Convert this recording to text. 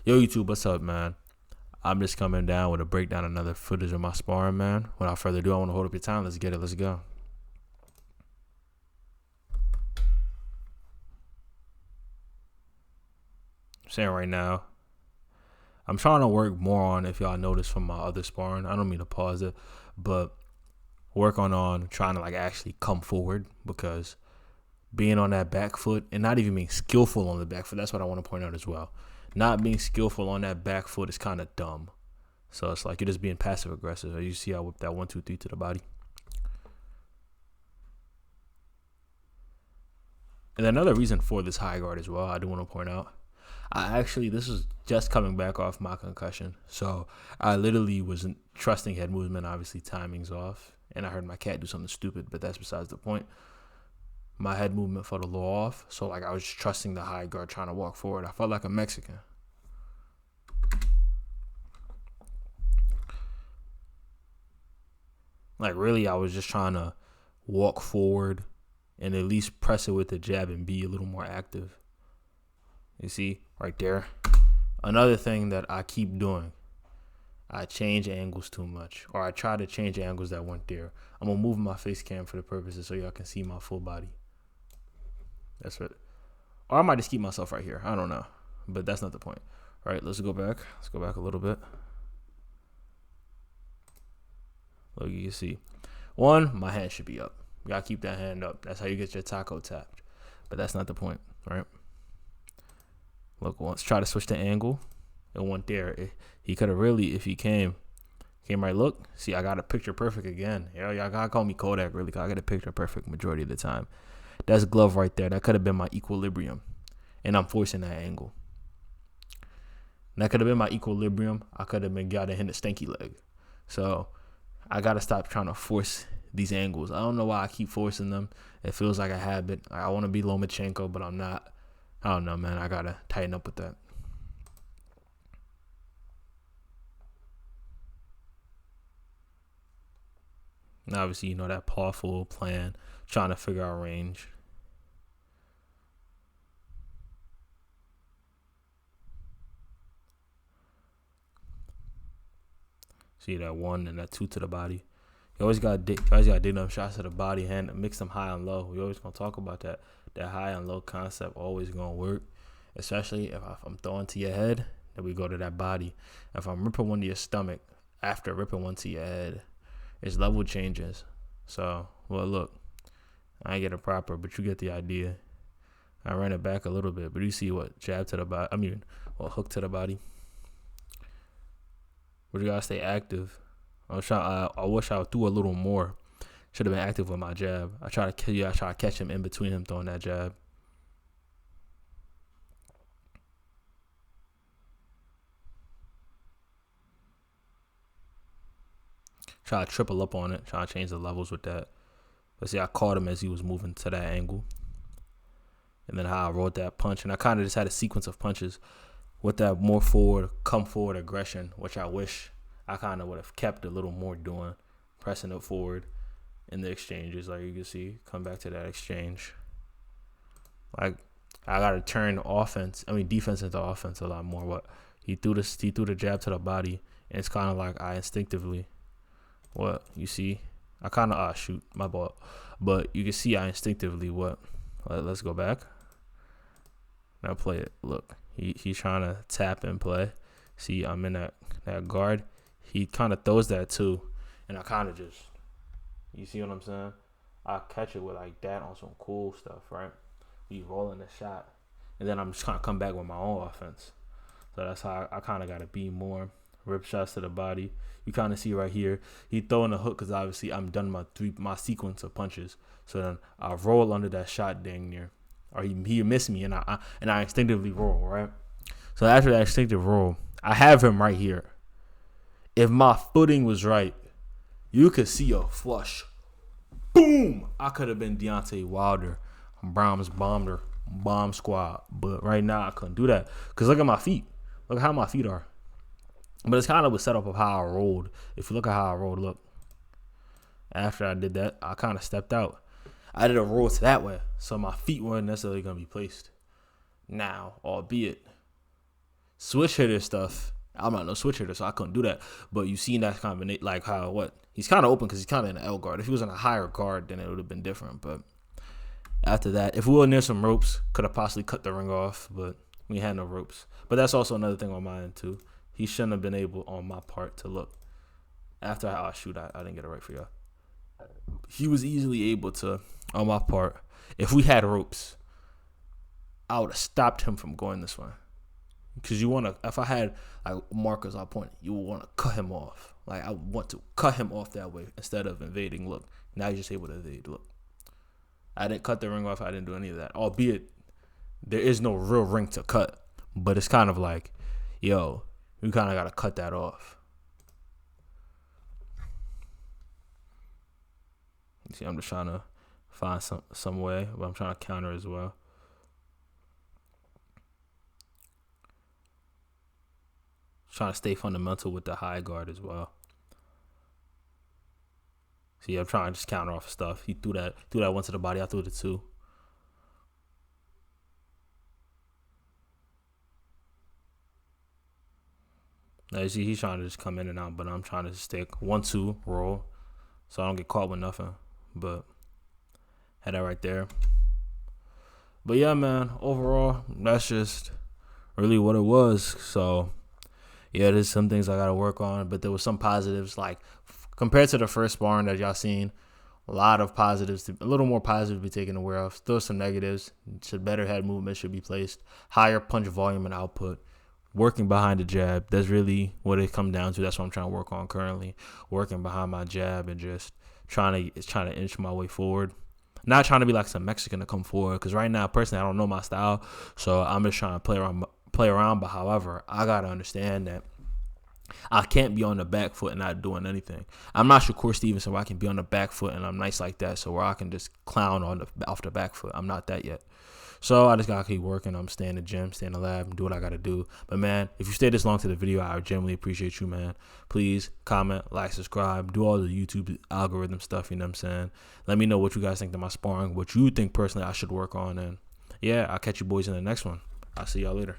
Yo, YouTube, what's up, man? I'm just coming down with a breakdown, another footage of my sparring, man. Without further ado, I want to hold up your time. Let's get it. Let's go. I'm saying right now, I'm trying to work more on, if y'all notice from my other sparring, I don't mean to pause it, but work on trying to like actually come forward, because being on that back foot and not even being skillful on the back foot, that's what I want to point out as well. Not being skillful on that back foot is kind of dumb. So it's like you're just being passive aggressive. You see I whip that 1-2-3 to the body. And another reason for this high guard as well, I do want to point out, this is just coming back off my concussion. So I literally wasn't trusting head movement. Obviously timing's off, and I heard my cat do something stupid, but that's besides the point. My head movement felt a little off. So like I was just trusting the high guard, trying to walk forward. I felt like a Mexican. Like really, I was just trying to walk forward and at least press it with the jab and be a little more active. You see, right there. Another thing that I keep doing, I change angles too much, or I try to change angles that weren't there. I'm gonna move my face cam for the purposes so y'all can see my full body. That's right. Or I might just keep myself right here. I don't know, but that's not the point. All right, let's go back. Let's go back a little bit. Look, you can see. One, my hand should be up. You gotta keep that hand up. That's how you get your taco tapped. But that's not the point, right? Look, once try to switch the angle. It went there. He could have really, if he came right. Look, see, I got a picture perfect again. Y'all gotta call me Kodak, really, cause I got a picture perfect majority of the time. That's glove right there. That could have been my equilibrium, and I'm forcing that angle. And that could have been my equilibrium. I could have been got to hit a stanky leg. So I gotta stop trying to force these angles. I don't know why I keep forcing them. It feels like a habit. I want to be Lomachenko, but I'm not. I don't know, man. I gotta tighten up with that. And obviously, you know that powerful plan, trying to figure out range. See that 1 and that 2 to the body. You always got dig them shots to the body, hand, mix them high and low. We always gonna talk about that. That high and low concept always gonna work, especially if I'm throwing to your head. Then we go to that body. If I'm ripping one to your stomach after ripping one to your head, it's level changes. So, well, look, I ain't get it proper, but you get the idea. I ran it back a little bit, but you see what jab to the body. Hook to the body. But you gotta stay active. I wish I threw a little more. Should have been active with my jab. I try to catch him in between him throwing that jab. Try to triple up on it. Try to change the levels with that. But see, I caught him as he was moving to that angle. And then how I rolled that punch. And I kind of just had a sequence of punches with that more come forward aggression, which I wish I kind of would have kept a little more doing, pressing it forward in the exchanges. Like you can see, come back to that exchange. Like I got to turn defense into offense a lot more. What he threw the jab to the body, and it's kind of like I instinctively, what you see, I kind of shoot my ball, but you can see I instinctively let's go back. Now play it. Look, he's trying to tap and play. See, I'm in that guard. He kind of throws that too, and I kind of just, you see what I'm saying? I catch it with like that on some cool stuff, right? He rolling the shot, and then I'm just trying to come back with my own offense. So that's how I kind of got to be more. Rip shots to the body. You kind of see right here, he throwing a hook because obviously I'm done my sequence of punches. So then I roll under that shot dang near, or he missed me, and I instinctively roll, right? So after that instinctive roll, I have him right here. If my footing was right, you could see a flush. Boom! I could have been Deontay Wilder, Brahms bomb squad. But right now I couldn't do that. Because look at my feet. Look how my feet are. But it's kind of a setup of how I rolled. If you look at how I rolled, look. After I did that, I kind of stepped out. I did a roll to that way. So my feet weren't necessarily going to be placed. Now, albeit, Switch hitter stuff, I'm not no switch hitter, so I couldn't do that. But you seen that combination, like how what he's kind of open because he's kind of in an L guard. If he was in a higher guard, then it would have been different. But after that, if we were near some ropes, could have possibly cut the ring off, but we had no ropes. But that's also another thing on my end too. He shouldn't have been able on my part to look. After I didn't get it right for y'all. He was easily able to, on my part, if we had ropes, I would have stopped him from going this way. Because you want to, if I had like markers I point, you would want to cut him off. Like I want to cut him off that way instead of invading look. Now you're just able to invade look. I didn't cut the ring off. I didn't do any of that. Albeit there is no real ring to cut. But it's kind of like, yo, you kind of got to cut that off. See, I'm just trying to find some way, but I'm trying to counter as well. Trying to stay fundamental with the high guard as well. See, I'm trying to just counter off stuff. He threw that one to the body. I threw the two. Now you see, he's trying to just come in and out, but I'm trying to stick 1-2 roll, so I don't get caught with nothing. But had that right there. But yeah, man, overall, that's just really what it was. So yeah, there's some things I gotta work on, but there was some positives. Like compared to the first sparring that y'all seen, a lot of positives, a little more positive to be taken aware of. Still some negatives. Should better head movement should be placed. Higher punch volume and output. Working behind the jab. That's really what it comes down to. That's what I'm trying to work on currently. Working behind my jab and just trying to inch my way forward. Not trying to be like some Mexican to come forward, because right now, personally, I don't know my style, so I'm just trying to play around. But however, I gotta understand that I can't be on the back foot and not doing anything. I'm not Shakur Stevenson where I can be on the back foot and I'm nice like that, so where I can just clown off the back foot. I'm not that yet. So I just gotta keep working. I'm staying in the gym, stay in the lab, and do what I gotta do. But man, if you stay this long to the video, I genuinely appreciate you, man. Please comment, like, subscribe, do all the YouTube algorithm stuff, you know what I'm saying? Let me know what you guys think of my sparring, what you think personally I should work on, and yeah, I'll catch you boys in the next one. I'll see y'all later.